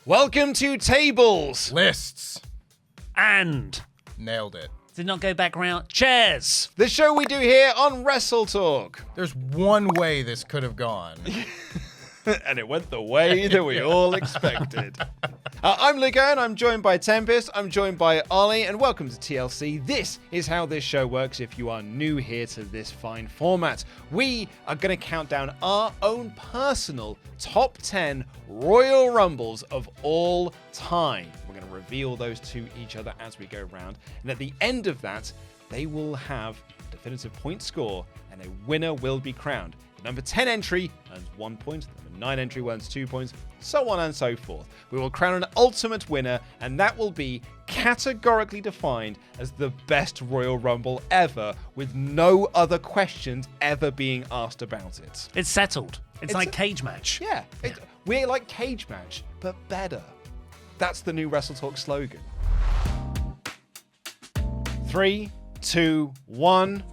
Welcome to Tables. Lists. And Nailed it. did not go back round. Chairs. The show we do here on WrestleTalk. There's one way this could have gone. And it went the way that we all expected. I'm Luke Owen, I'm joined by Tempest, I'm joined by Ollie, and welcome to TLC. This is how this show works if you are new here to this fine format. We are going to count down our own personal top 10 Royal Rumbles of all time. We're going to reveal those to each other as we go round, and at the end of that, they will have a definitive point score, and a winner will be crowned. The number 10 entry earns 1 point, the number 9 entry earns 2 points, so on and so forth. We will crown an ultimate winner, and that will be categorically defined as the best Royal Rumble ever, with no other questions ever being asked about it. It's settled. It's like cage match. Yeah, we're like cage match, but better. That's the new WrestleTalk slogan. 3, 2, 1.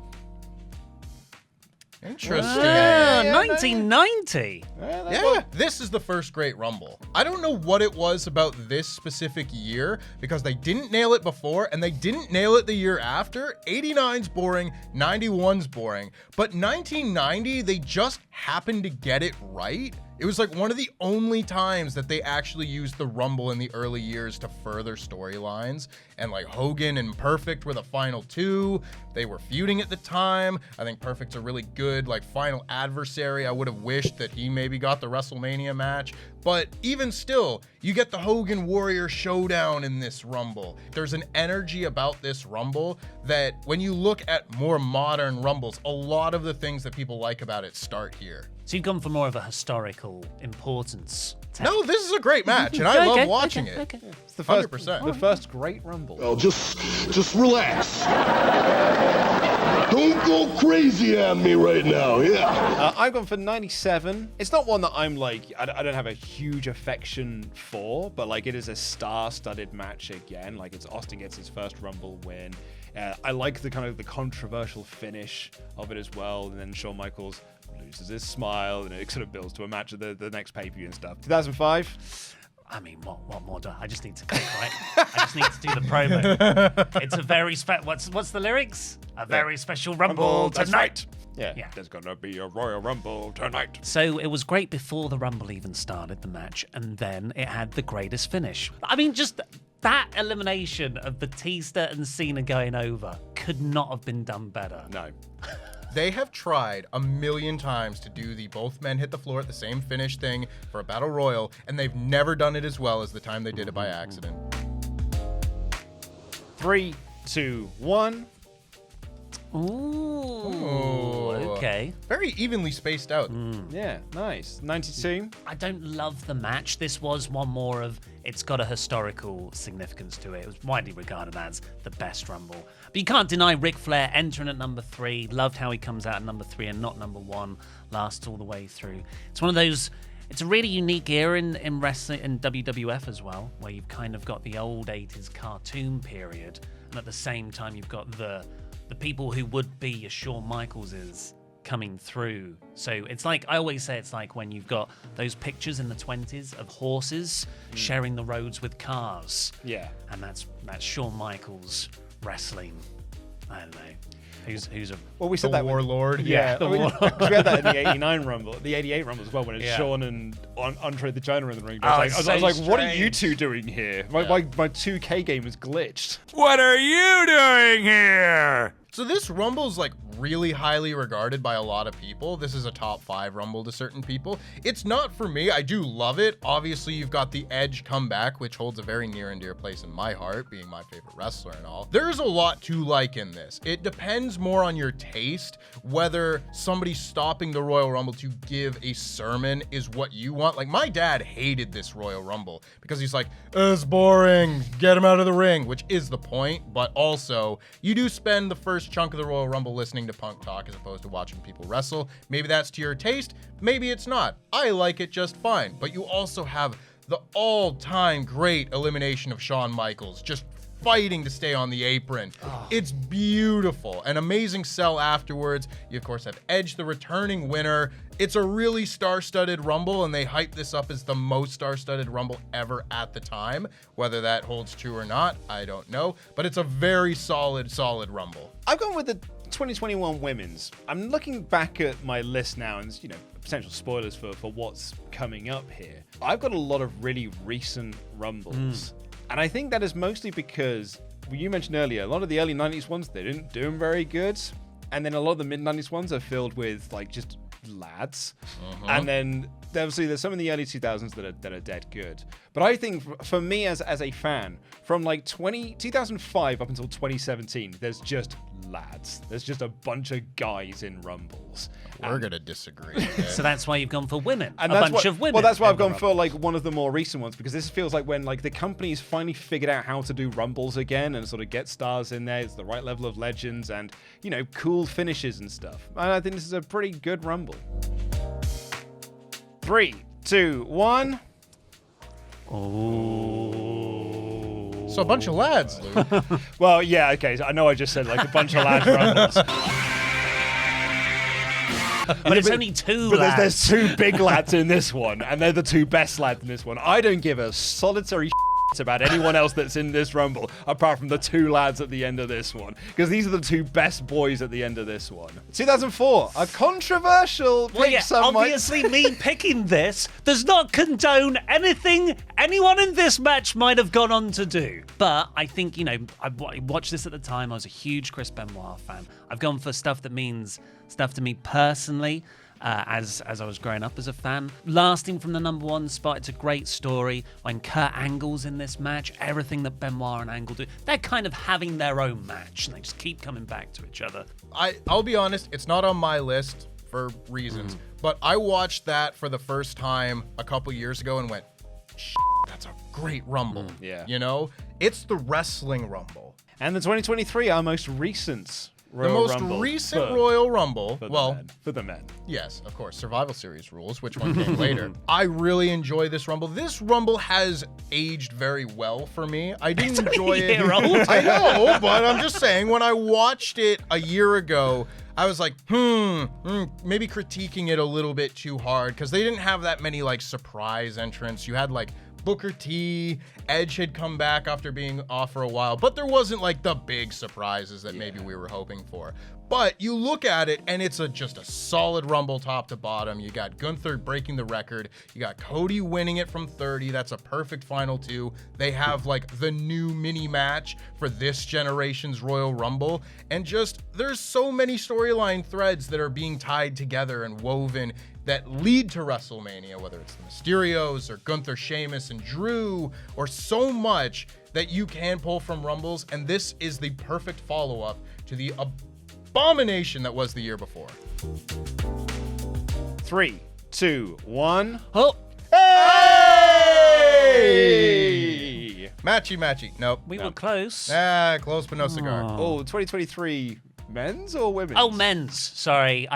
Interesting. Yeah, 1990. Yeah, this is the first great Rumble. I don't know what it was about this specific year because they didn't nail it before and they didn't nail it the year after. 89's boring, 91's boring, but 1990, they just happened to get it right. It was like one of the only times that they actually used the Rumble in the early years to further storylines. And like Hogan and Perfect were the final two. They were feuding at the time. I think Perfect's a really good like final adversary. I would have wished that he maybe got the WrestleMania match. But even still, you get the Hogan Warrior showdown in this Rumble. There's an energy about this Rumble that when you look at more modern Rumbles, a lot of the things that people like about it start here. So you've gone for more of a historical importance. No, this is a great match, and I love watching it. Okay. It's the first, 100%. the first great Rumble. Oh, just relax. Don't go crazy on me right now, yeah. I've gone for 97. It's not one that I'm like, I don't have a huge affection for, but like it is a star-studded match again. Like it's Austin gets his first Rumble win. I like the kind of the controversial finish of it as well. And then Shawn Michaels loses his smile and it sort of builds to a match at the next pay-per-view and stuff. 2005. I mean, what more do I just need to click, right? I just need to do the promo. It's a very what's the lyrics? A very special Rumble that's tonight. right. Yeah, there's gonna be a Royal Rumble tonight. So it was great before the Rumble even started, the match, and then it had the greatest finish. I mean, just that elimination of Batista and Cena going over could not have been done better. No. They have tried a million times to do the both men hit the floor at the same finish thing for a battle royal, and they've never done it as well as the time they did it by accident. 3, 2, 1. Ooh, okay. Very evenly spaced out. Yeah, nice. 92. I don't love the match. This was one more of, it's got a historical significance to it. It was widely regarded as the best Rumble. But you can't deny Ric Flair entering at number 3. Loved how he comes out at number 3 and not number 1. Lasts all the way through. It's one of those, it's a really unique era in wrestling, in WWF as well, where you've kind of got the old 80s cartoon period, and at the same time you've got the people who would be your Shawn Michaelses coming through. So it's like, I always say it's like when you've got those pictures in the 20s of horses sharing the roads with cars. Yeah. And that's Shawn Michaels wrestling. I don't know. Who's a Well, we said The that warlord. Yeah, the I mean, warlord. 'cause we had that in the 89 Rumble, the 88 Rumble as well, when it's Yeah. Shawn and Andre the Giant in the ring. Oh, I it's was so like, what are you strange. two doing here? My 2K game is glitched. What are you doing here? So this Rumble's like really highly regarded by a lot of people. This is a top 5 Rumble to certain people. It's not for me. I do love it. Obviously, you've got the Edge comeback, which holds a very near and dear place in my heart, being my favorite wrestler and all. There's a lot to like in this. It depends more on your taste, whether somebody stopping the Royal Rumble to give a sermon is what you want. Like, my dad hated this Royal Rumble because he's like, it's boring, get him out of the ring, which is the point, but also, you do spend the first chunk of the Royal Rumble listening to punk talk as opposed to watching people wrestle. Maybe that's to your taste, maybe it's not. I like it just fine, but you also have the all-time great elimination of Shawn Michaels, just fighting to stay on the apron. It's beautiful. An amazing sell afterwards. You, of course, have Edge, the returning winner. It's a really star-studded Rumble, and they hype this up as the most star-studded Rumble ever at the time. Whether that holds true or not, I don't know. But it's a very solid Rumble. I've gone with the 2021 women's. I'm looking back at my list now, and potential spoilers for what's coming up here. I've got a lot of really recent Rumbles, and I think that is mostly because you mentioned earlier, a lot of the early 90s ones, they didn't do them very good, and then a lot of the mid 90s ones are filled with like just lads, and then obviously there's some in the early 2000s that are dead good. But I think for me as a fan, from like 2005 up until 2017, there's just lads. There's just a bunch of guys in Rumbles. We're gonna disagree. So that's why you've gone for women. And a bunch of women. Well, that's why I've in the gone for like one of the more recent ones, because this feels like when like the company's finally figured out how to do Rumbles again and sort of get stars in there. It's the right level of legends and cool finishes and stuff. And I think this is a pretty good Rumble. 3, 2, 1. Oh. So a bunch of lads, Luke. Well, yeah, okay. So I know I just said like a bunch of lads Rumbles. But it's only two But lads. there's two big lads in this one, and they're the two best lads in this one. I don't give a solitary about anyone else that's in this Rumble, apart from the two lads at the end of this one, because these are the two best boys at the end of this one. 2004, a controversial Well, pick, yeah, some might obviously me picking this does not condone anything anyone in this match might have gone on to do. But I think, I watched this at the time. I was a huge Chris Benoit fan. I've gone for stuff that means stuff to me personally. As I was growing up as a fan. Lasting from the number one spot, it's a great story. When Kurt Angle's in this match, everything that Benoit and Angle do, they're kind of having their own match, and they just keep coming back to each other. I'll be honest, it's not on my list for reasons, but I watched that for the first time a couple years ago and went, that's a great Rumble. Yeah. It's the wrestling Rumble. And the 2023, our most recent Royal The most Rumble recent for- Royal Rumble. for the men. Yes, of course. Survival Series rules, which one came later. I really enjoy this Rumble. This Rumble has aged very well for me. I didn't enjoy it. Year-old. I know, but I'm just saying, when I watched it a year ago, I was like, maybe critiquing it a little bit too hard, because they didn't have that many like surprise entrants. You had like Booker T, Edge had come back after being off for a while, but there wasn't like the big surprises that maybe we were hoping for. But you look at it and it's just a solid Rumble top to bottom. You got Gunther breaking the record. You got Cody winning it from 30. That's a perfect final two. They have like the new mini match for this generation's Royal Rumble. And just, there's so many storyline threads that are being tied together and woven that lead to WrestleMania, whether it's the Mysterios or Gunther, Sheamus, and Drew, or so much that you can pull from Rumbles, and this is the perfect follow-up to the abomination that was the year before. 3, 2, 1. Oh, Hey! Matchy. Nope. we were close. Close but no cigar. Oh, 2023 men's or women's? Oh, men's. Sorry,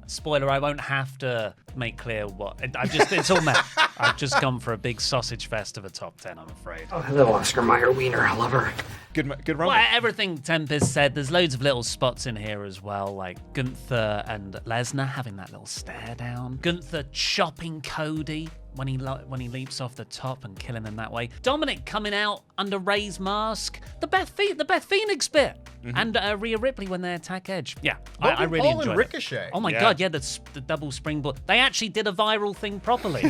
spoiler, I won't have to make clear what. It's all men. I've just gone for a big sausage fest of a top 10, I'm afraid. Oh, hello, Oscar Mayer Wiener. I love her. Good Rumble. Well, everything Tempest said, there's loads of little spots in here as well, like Gunther and Lesnar having that little stare down. Gunther chopping Cody when he leaps off the top and killing him that way. Dominic coming out under Ray's mask. The Beth Phoenix bit. And Rhea Ripley when they attack Edge. Yeah, I really Paul and enjoyed Ricochet. it. Oh my Yeah. God, yeah, the double springboard. They actually did a viral thing properly.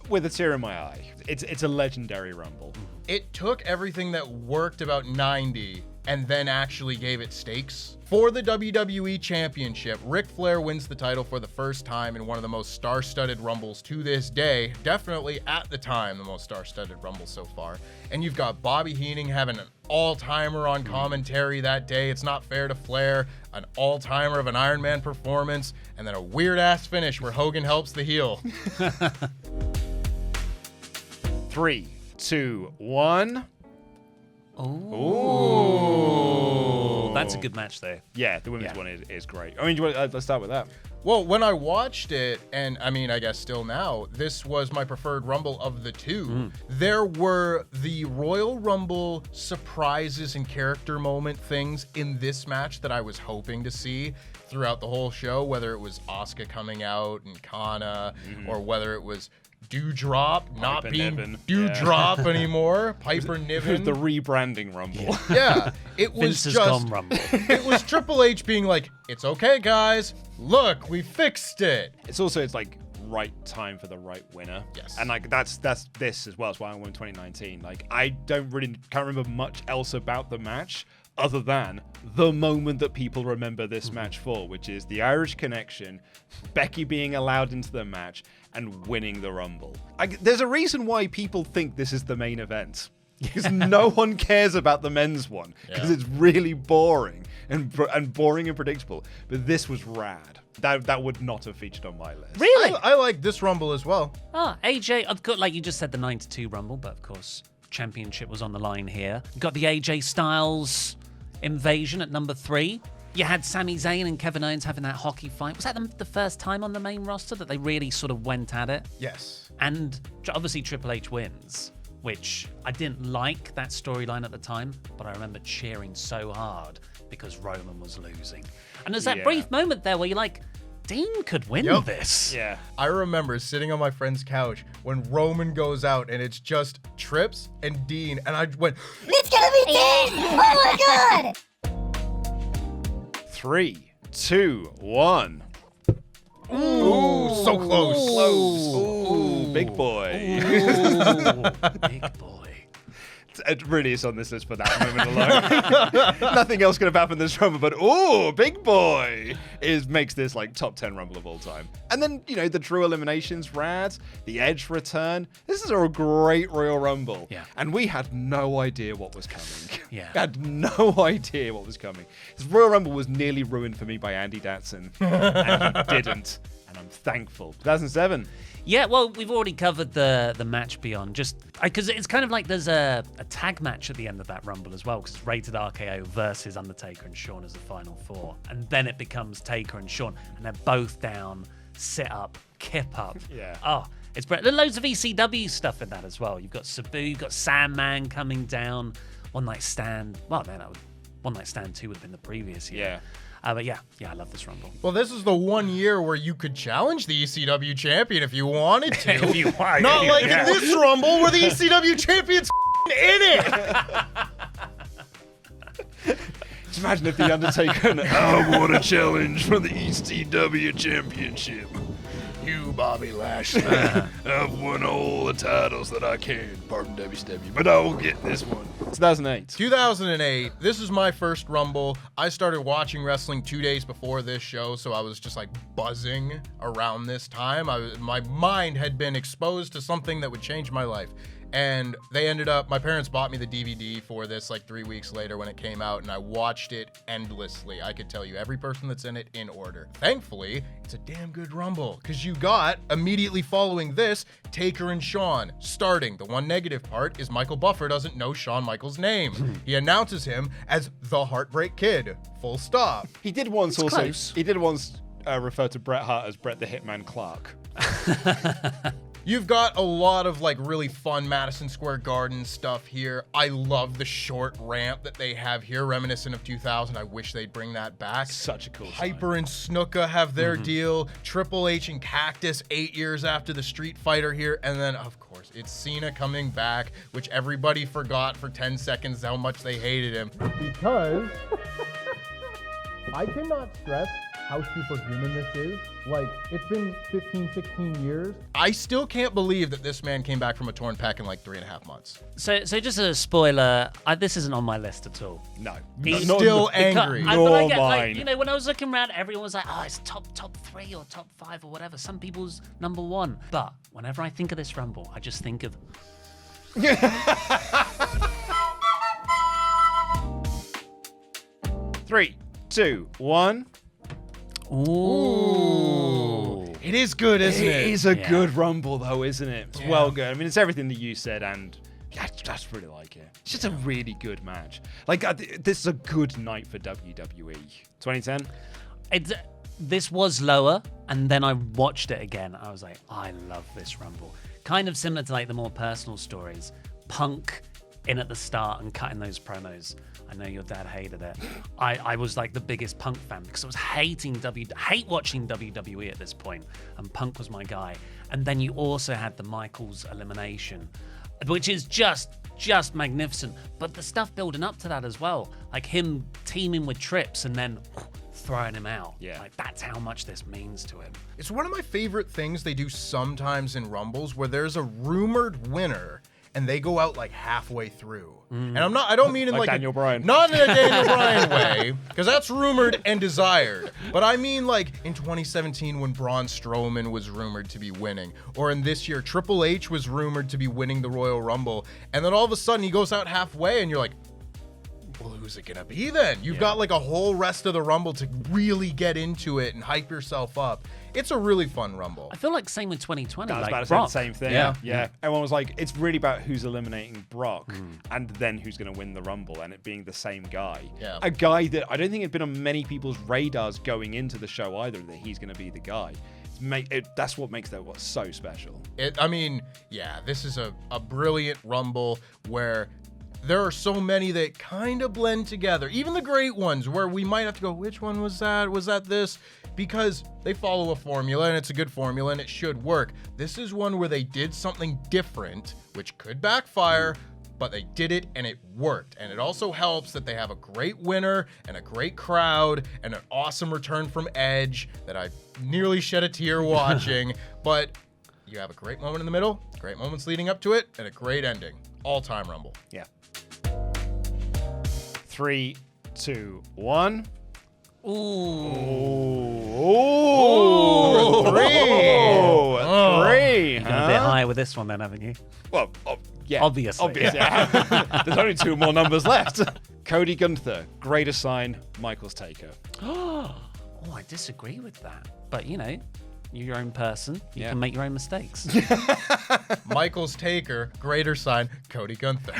With a tear in my eye. It's a legendary Rumble. It took everything that worked about 90 and then actually gave it stakes. For the WWE Championship, Ric Flair wins the title for the first time in one of the most star-studded Rumbles to this day. Definitely at the time, the most star-studded Rumble so far. And you've got Bobby Heenan having an all-timer on commentary that day. It's not fair to Flair. An all-timer of an Iron Man performance. And then a weird-ass finish where Hogan helps the heel. 3, 2, 1. Ooh. That's a good match there. Yeah, the women's one is great. I mean, let's start with that. Well, when I watched it, and I mean, I guess still now, this was my preferred Rumble of the two. There were the Royal Rumble surprises and character moment things in this match that I was hoping to see throughout the whole show, whether it was Asuka coming out and Kana, or whether it was Dewdrop not being Niven. Dewdrop anymore, Piper Niven. The rebranding Rumble. Yeah, it was Vince has just gone Rumble. it was Triple H being like, "It's okay, guys. Look, we fixed it." It's also, it's like right time for the right winner. Yes. And like that's this as well. That's why I won 2019. Like I can't remember much else about the match other than the moment that people remember this match for, which is the Irish connection, Becky being allowed into the match and winning the Rumble. There's a reason why people think this is the main event. Because no one cares about the men's one. Because it's really boring and boring and predictable. But this was rad. That would not have featured on my list. Really? I like this Rumble as well. AJ, I've got, like you just said, the 9-2 Rumble, but of course, championship was on the line here. Got the AJ Styles invasion at number 3. You had Sami Zayn and Kevin Owens having that hockey fight. Was that the first time on the main roster that they really sort of went at it? Yes. And obviously Triple H wins, which I didn't like that storyline at the time, but I remember cheering so hard because Roman was losing. And there's that brief moment there where you're like, Dean could win this. Yeah. I remember sitting on my friend's couch when Roman goes out and it's just Trips and Dean, and I went, It's gonna be Dean! Oh my god! 3, 2, 1. "Ooh, so close." Ooh, big boy. Big boy. It really is on this list for that moment alone. Nothing else could have happened this Rumble, but ooh, big boy makes this like top 10 Rumble of all time. And then, you know, the Drew eliminations, rad, the Edge return. This is a great Royal Rumble. Yeah. And we had no idea what was coming. Yeah. We had no idea what was coming. This Royal Rumble was nearly ruined for me by Andy Datson. And he didn't. And I'm thankful. 2007. Yeah, well, we've already covered the match beyond, just because it's kind of like there's a tag match at the end of that Rumble as well, because it's rated RKO versus Undertaker and Shawn as the final 4, and then it becomes Taker and Shawn, and they're both down, sit up, kip up. Yeah. Oh, it's great. There's loads of ECW stuff in that as well. You've got Sabu, you've got Sandman coming down, One Night Stand. Well, no, that was One Night Stand 2 would have been the previous year. Yeah. But yeah, I love this Rumble. Well, this is the one year where you could challenge the ECW champion if you wanted to. If you want. Not like in this Rumble where the ECW champion's in it. Just imagine if The Undertaker and I want a challenge for the ECW Championship. You, Bobby Lashley, I've won all the titles that I can. Pardon WCW, but I will get this one. 2008. 2008, this is my first Rumble. I started watching wrestling 2 days before this show, so I was just like buzzing around this time. My mind had been exposed to something that would change my life. And my parents bought me the DVD for this like 3 weeks later when it came out, and I watched it endlessly. I could tell you every person that's in it in order. Thankfully, it's a damn good Rumble, because you got, immediately following this, Taker and Shawn starting. The one negative part is Michael Buffer doesn't know Shawn Michaels' name. He announces him as the Heartbreak Kid, full stop. He did once close. refer to Bret Hart as Bret the Hitman Clark. You've got a lot of like really fun Madison Square Garden stuff here. I love the short ramp that they have here, reminiscent of 2000. I wish they'd bring that back. Such a cool Piper and Snuka have their deal. Triple H and Cactus 8 years after the Street Fighter here. And then, of course, it's Cena coming back, which everybody forgot for 10 seconds how much they hated him. Because I cannot stress how superhuman this is. Like, it's been 15, 16 years. I still can't believe that this man came back from a torn pec in like 3.5 months. So just a spoiler, this isn't on my list at all. No. He's still angry. But I get, Nor like, mine. you know, when I was looking around, everyone was like, oh, it's top 3 or top 5 or whatever. Some people's number 1. But whenever I think of this Rumble, I just think of... 3, 2, 1. Ooh. It is good, isn't it? It is a Yeah. good Rumble, though, isn't it? It's well good. I mean, it's everything that you said, and I just really like it. It's just a really good match. Like, this is a good night for WWE. 2010? this was lower, and then I watched it again. I was like, I love this Rumble. Kind of similar to like the more personal stories. Punk in at the start and cutting those promos. I know your dad hated it. I was like the biggest Punk fan because I was hate watching WWE at this point, and Punk was my guy. And then you also had the Michaels elimination, which is just magnificent. But the stuff building up to that as well, like him teaming with Trips and then throwing him out. Yeah. Like that's how much this means to him. It's one of my favorite things they do sometimes in Rumbles where there's a rumored winner and they go out like halfway through. And I don't mean in Like like Daniel Bryan. Not in a Daniel Bryan way, because that's rumored and desired. But I mean like in 2017 when Braun Strowman was rumored to be winning, or in this year Triple H was rumored to be winning the Royal Rumble, and then all of a sudden he goes out halfway and you're like, well, who's it gonna be then? You've got like a whole rest of the Rumble to really get into it and hype yourself up. It's a really fun Rumble. I feel like same with 2020. I was like about to say Brock. the same thing. Yeah. Everyone was like, it's really about who's eliminating Brock and then who's going to win the Rumble, and it being the same guy. Yeah. A guy that I don't think had been on many people's radars going into the show either, that he's going to be the guy. That's what makes that what's so special. This is a brilliant Rumble where there are so many that kind of blend together. Even the great ones where we might have to go, which one was that? Was that this? Because they follow a formula and it's a good formula and it should work. This is one where they did something different, which could backfire, but they did it and it worked. And it also helps that they have a great winner and a great crowd and an awesome return from Edge that I nearly shed a tear watching. But you have a great moment in the middle, great moments leading up to it, and a great ending. All-time Rumble. Yeah. 3, 2, 1. Ooh. Ooh. 3. You've gone a bit higher with this one then, haven't you? Well, yeah. Obviously. There's only 2 more numbers left. Cody Gunther, greater sign, Michaels Taker. Oh, I disagree with that. But, you know, you're your own person. You Yeah. can make your own mistakes. Michaels Taker, greater sign, Cody Gunther.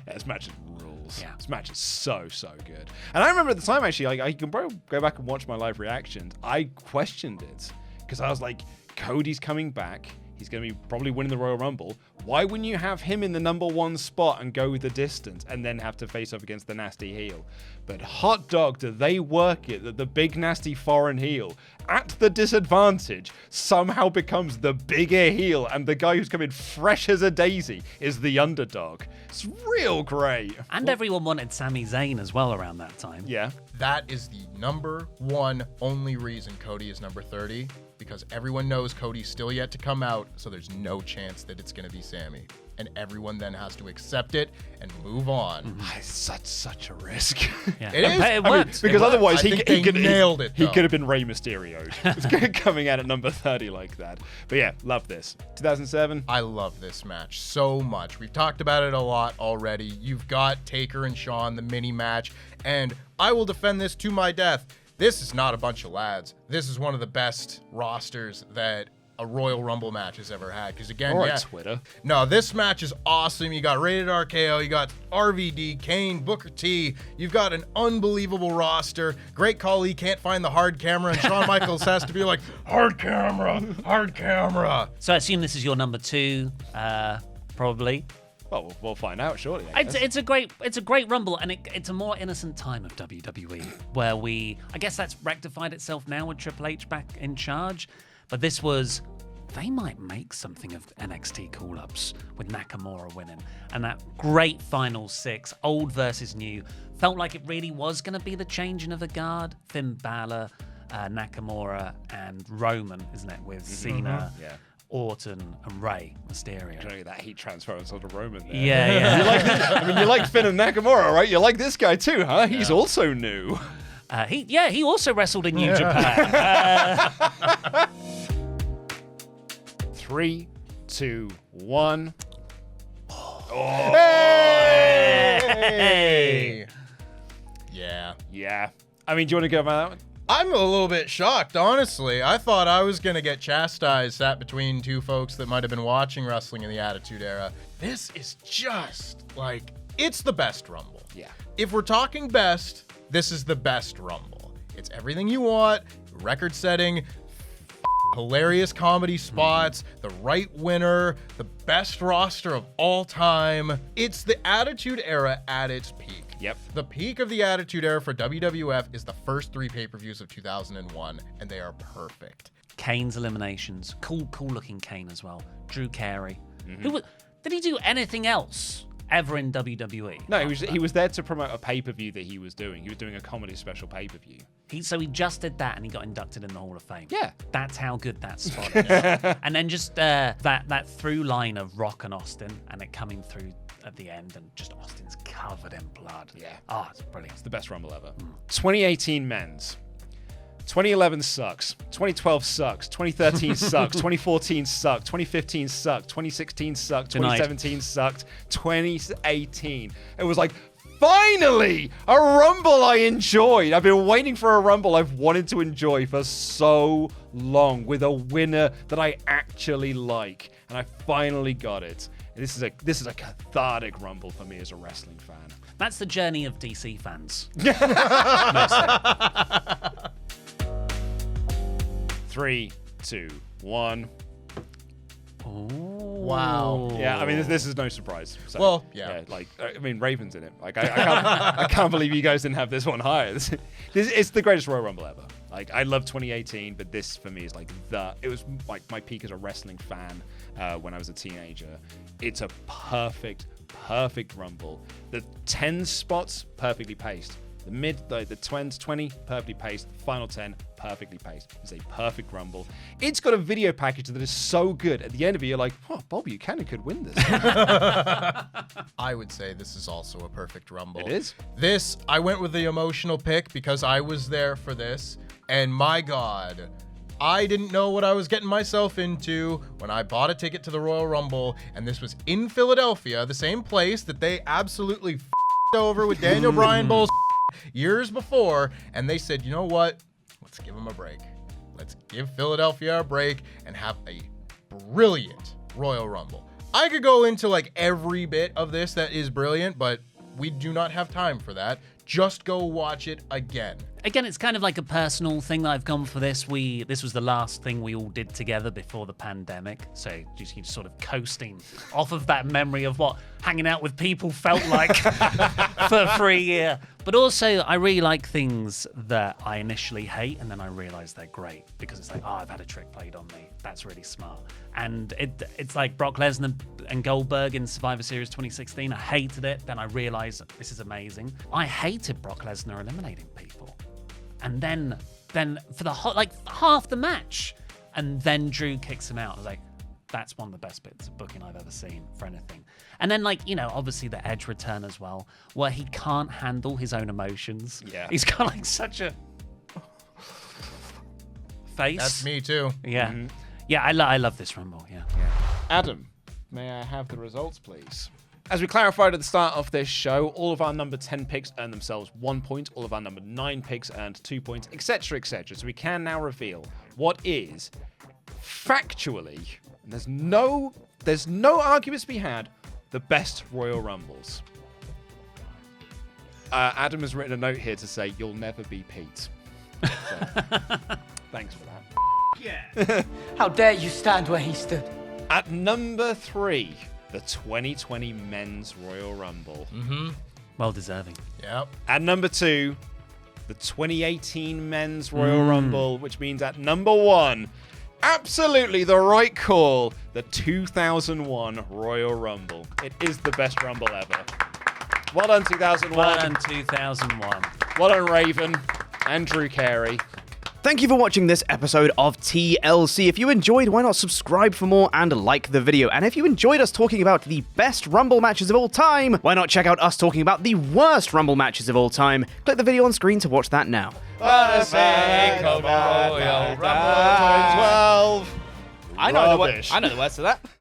This match is rules. Yeah. This match is so good. And I remember at the time, actually, I can probably go back and watch my live reactions. I questioned it because I was like, Cody's coming back. He's going to be probably winning the Royal Rumble. Why wouldn't you have him in the number 1 spot and go the distance and then have to face off against the nasty heel? But hot dog, do they work it that the big nasty foreign heel, at the disadvantage, somehow becomes the bigger heel, and the guy who's coming fresh as a daisy is the underdog. It's real great. And everyone wanted Sami Zayn as well around that time. Yeah. That is the number 1 only reason Cody is number 30, because everyone knows Cody's still yet to come out, so there's no chance that it's going to be Sami. And everyone then has to accept it and move on. It's such a risk. Yeah. It is. But it worked. Because otherwise I think they nailed it, He though. could have been Rey Mysterio coming out at number 30 like that. But yeah, love this. 2007. I love this match so much. We've talked about it a lot already. You've got Taker and Shawn, the mini match, and I will defend this to my death. This is not a bunch of lads. This is one of the best rosters that a Royal Rumble match has ever had. Because again, Or yeah. on Twitter. No, this match is awesome. You got Rated RKO, you got RVD, Kane, Booker T. You've got an unbelievable roster. Great call, he can't find the hard camera, and Shawn Michaels has to be like, hard camera, hard camera. So I assume this is your number 2, probably. Well, we'll find out shortly. I guess. It's a great Rumble, and it's a more innocent time of WWE where I guess that's rectified itself now with Triple H back in charge, but this was, they might make something of NXT call-ups with Nakamura winning, and that great final 6, old versus new, felt like it really was going to be the changing of the guard. Finn Balor, Nakamura, and Roman, isn't it, with Cena, Yeah. Orton, and Rey Mysterio. Trying to get that heat transfer on sort of Roman there. Yeah. You like this? You like Finn and Nakamura, right? You like this guy too, huh? He's also new. He also wrestled in New Japan. 3, 2, 1. Hey! Yeah. Yeah. I mean, do you want to go about that one? I'm a little bit shocked, honestly. I thought I was going to get chastised, sat between 2 folks that might have been watching wrestling in the Attitude Era. This is just, like, it's the best Rumble. Yeah. If we're talking best, this is the best Rumble. It's everything you want, record-setting, hilarious comedy spots, the right winner, the best roster of all time. It's the Attitude Era at its peak. Yep. The peak of the Attitude Era for WWF is the first 3 pay-per-views of 2001, and they are perfect. Kane's eliminations. Cool looking Kane as well. Drew Carey. Did he do anything else ever in WWE? No, he was there to promote a pay-per-view that he was doing. He was doing a comedy special pay-per-view. So he just did that and he got inducted in the Hall of Fame. Yeah. That's how good that spot is. And then just that through line of Rock and Austin and it coming through at the end and just Austin's covered in blood. Yeah. Oh, it's brilliant. It's the best Rumble ever. 2018 men's. 2011 sucks. 2012 sucks. 2013 sucks. 2014 sucked. 2015 sucked. 2016 sucked. 2017 sucked. 2018. It was like, finally, a Rumble I enjoyed. I've been waiting for a Rumble I've wanted to enjoy for so long with a winner that I actually like. And I finally got it. And this is a cathartic Rumble for me as a wrestling fan. That's the journey of DC fans. 3, 2, 1. Wow. Yeah, I mean, this is no surprise. So, Well, yeah. like, I mean, Raven's in it. Like, I can't believe you guys didn't have this one higher. It's the greatest Royal Rumble ever. Like, I love 2018, but this for me is like it was like my peak as a wrestling fan when I was a teenager. It's a perfect Rumble. The 10 spots perfectly paced. The mid, the 20, perfectly paced. Final 10, perfectly paced. It's a perfect Rumble. It's got a video package that is so good. At the end of it, you're like, oh, Bob Buchanan could win this. I would say this is also a perfect Rumble. It is? This, I went with the emotional pick because I was there for this. And my God, I didn't know what I was getting myself into when I bought a ticket to the Royal Rumble. And this was in Philadelphia, the same place that they absolutely f***ed over with Daniel Bryan Bull's years before, and they said, you know what? Let's give them a break. Let's give Philadelphia a break and have a brilliant Royal Rumble. I could go into like every bit of this that is brilliant, but we do not have time for that. Just go watch it again. Again, it's kind of like a personal thing that I've gone for this. This was the last thing we all did together before the pandemic. So just sort of coasting off of that memory of what hanging out with people felt like for a year. But also, I really like things that I initially hate, and then I realize they're great because it's like, oh, I've had a trick played on me. That's really smart. And it's like Brock Lesnar and Goldberg in Survivor Series 2016. I hated it. Then I realized this is amazing. I hated Brock Lesnar eliminating people. And then for the half the match, and then Drew kicks him out. I was like, that's one of the best bits of booking I've ever seen for anything. And then, obviously the Edge return as well, where he can't handle his own emotions. Yeah. He's got like such a face. That's me too. Yeah. Mm-hmm. Yeah, I love this Rumble, yeah. Adam, may I have the results, please? As we clarified at the start of this show, all of our number 10 picks earned themselves 1 point, all of our number 9 picks earned 2 points, etc., etc. So we can now reveal what is factually, and there's no arguments to be had, the best Royal Rumbles. Adam has written a note here to say, you'll never be Pete. So, thanks for that. Yeah. How dare you stand where he stood? At number 3, the 2020 Men's Royal Rumble. Mm-hmm. Well deserving. Yep. At number 2, the 2018 Men's Royal Rumble, which means at number 1, absolutely the right call, the 2001 Royal Rumble. It is the best Rumble ever. Well done, 2001. Well done, 2001. Well done, Raven and Drew Carey. Thank you for watching this episode of TLC. If you enjoyed, why not subscribe for more and like the video? And if you enjoyed us talking about the best Rumble matches of all time, why not check out us talking about the worst Rumble matches of all time? Click the video on screen to watch that now. For the sake of Royal Rumble 12. I know the words to that.